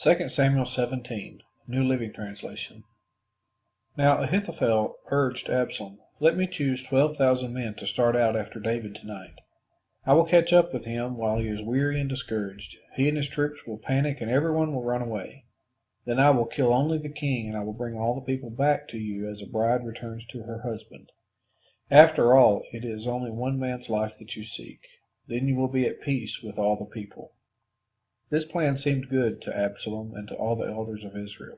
2 Samuel 17, New Living Translation. Now Ahithophel urged Absalom, "Let me choose 12,000 men to start out after David tonight. I will catch up with him while he is weary and discouraged. He and his troops will panic and everyone will run away. Then I will kill only the king, and I will bring all the people back to you as a bride returns to her husband. After all, it is only one man's life that you seek. Then you will be at peace with all the people." This plan seemed good to Absalom and to all the elders of Israel.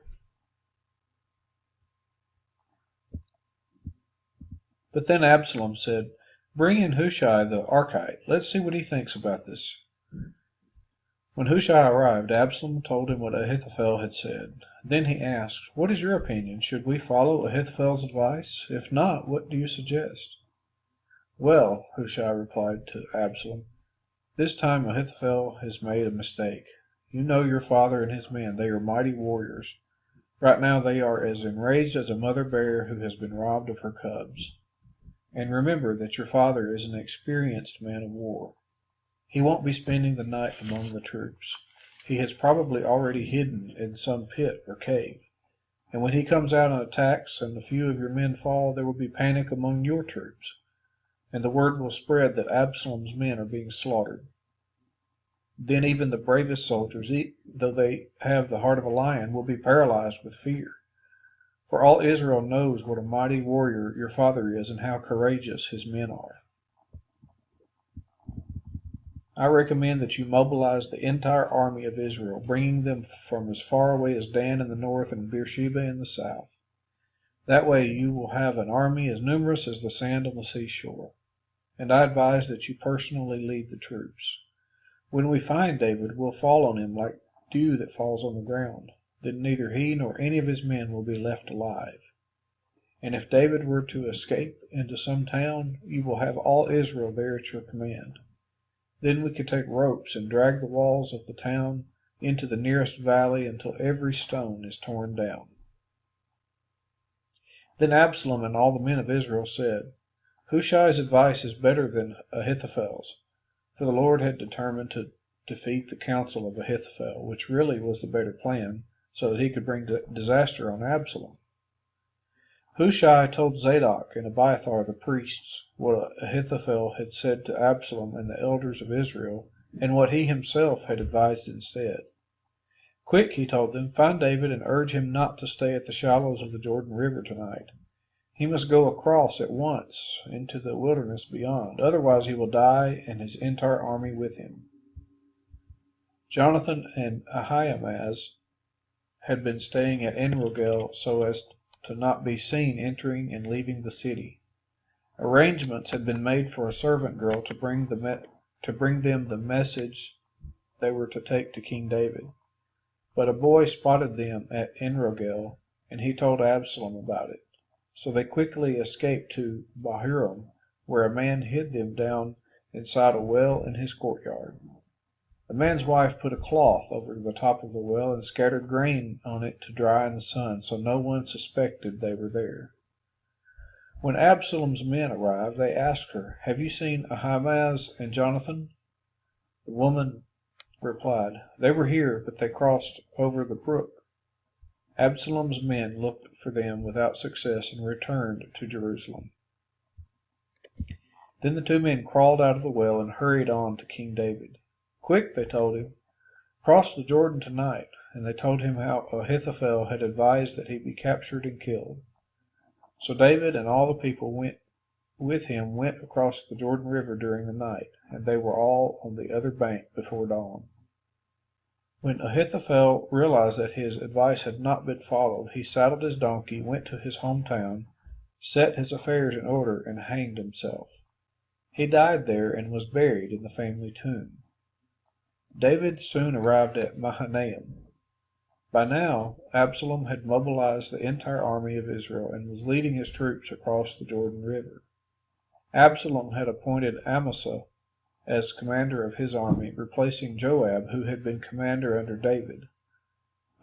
But then Absalom said, "Bring in Hushai the Archite. Let's see what he thinks about this." When Hushai arrived, Absalom told him what Ahithophel had said. Then he asked, "What is your opinion? Should we follow Ahithophel's advice? If not, what do you suggest?" "Well," Hushai replied to Absalom, "this time Ahithophel has made a mistake. You know your father and his men. They are mighty warriors. Right now they are as enraged as a mother bear who has been robbed of her cubs. And remember that your father is an experienced man of war. He won't be spending the night among the troops. He has probably already hidden in some pit or cave. And when he comes out and attacks and a few of your men fall, there will be panic among your troops, and the word will spread that Absalom's men are being slaughtered. Then even the bravest soldiers, though they have the heart of a lion, will be paralyzed with fear. For all Israel knows what a mighty warrior your father is and how courageous his men are. I recommend that you mobilize the entire army of Israel, bringing them from as far away as Dan in the north and Beersheba in the south. That way you will have an army as numerous as the sand on the seashore. And I advise that you personally lead the troops. When we find David, we'll fall on him like dew that falls on the ground. Then neither he nor any of his men will be left alive. And if David were to escape into some town, you will have all Israel there at your command. Then we could take ropes and drag the walls of the town into the nearest valley until every stone is torn down." Then Absalom and all the men of Israel said, "Hushai's advice is better than Ahithophel's," for the Lord had determined to defeat the counsel of Ahithophel, which really was the better plan, so that he could bring disaster on Absalom. Hushai told Zadok and Abiathar the priests what Ahithophel had said to Absalom and the elders of Israel, and what he himself had advised instead. "Quick," he told them, "find David and urge him not to stay at the shallows of the Jordan River tonight. He must go across at once into the wilderness beyond, otherwise he will die and his entire army with him." Jonathan and Ahimaaz had been staying at En-Rogel so as to not be seen entering and leaving the city. Arrangements had been made for a servant girl to bring them the message they were to take to King David. But a boy spotted them at En-Rogel, and he told Absalom about it. So they quickly escaped to Bahurim, where a man hid them down inside a well in his courtyard. The man's wife put a cloth over the top of the well and scattered grain on it to dry in the sun, so no one suspected they were there. When Absalom's men arrived, they asked her, "Have you seen Ahimaaz and Jonathan?" The woman replied, "They were here, but they crossed over the brook." Absalom's men looked for them without success and returned to Jerusalem. Then the two men crawled out of the well and hurried on to King David. "Quick," they told him, "cross the Jordan tonight." And they told him how Ahithophel had advised that he be captured and killed. So David and all the people went across the Jordan River during the night, and they were all on the other bank before dawn. When Ahithophel realized that his advice had not been followed, he saddled his donkey, went to his hometown, set his affairs in order, and hanged himself. He died there and was buried in the family tomb. David soon arrived at Mahanaim. By now, Absalom had mobilized the entire army of Israel and was leading his troops across the Jordan River. Absalom had appointed Amasa as commander of his army, replacing Joab, who had been commander under David.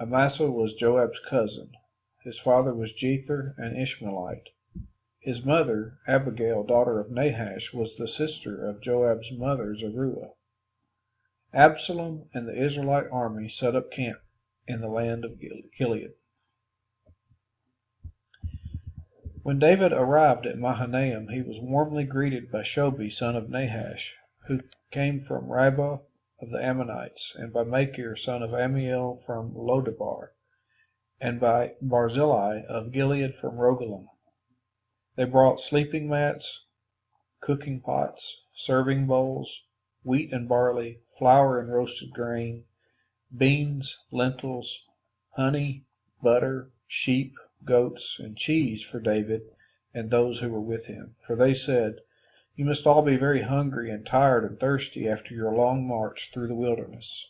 Amasa was Joab's cousin. His father was Jether, an Ishmaelite. His mother, Abigail, daughter of Nahash, was the sister of Joab's mother, Zeruiah. Absalom and the Israelite army set up camp in the land of Gilead. When David arrived at Mahanaim, he was warmly greeted by Shobi son of Nahash, who came from Rabbah of the Ammonites, and by Machir son of Ammiel from Lodebar, and by Barzillai of Gilead from Rogelim. They brought sleeping mats, cooking pots, serving bowls, wheat and barley, flour and roasted grain, beans, lentils, honey, butter, sheep, goats, and cheese for David and those who were with him. For they said, "You must all be very hungry and tired and thirsty after your long march through the wilderness."